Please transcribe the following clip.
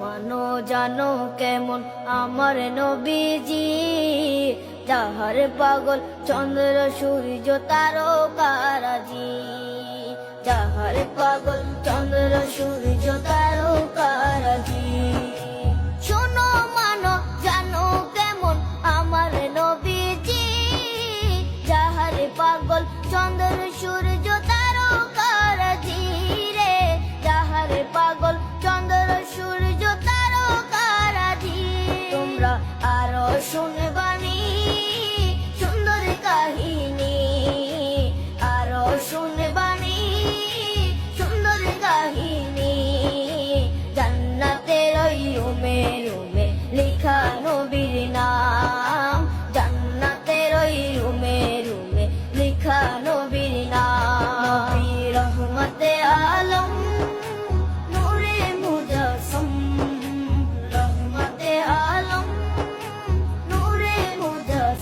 মানো জানো কেমন আমার নবীজি, যাহার পাগল চন্দ্র সূর্য তারকারাজি, যাহার পাগল চন্দ্র সূর্য তারকা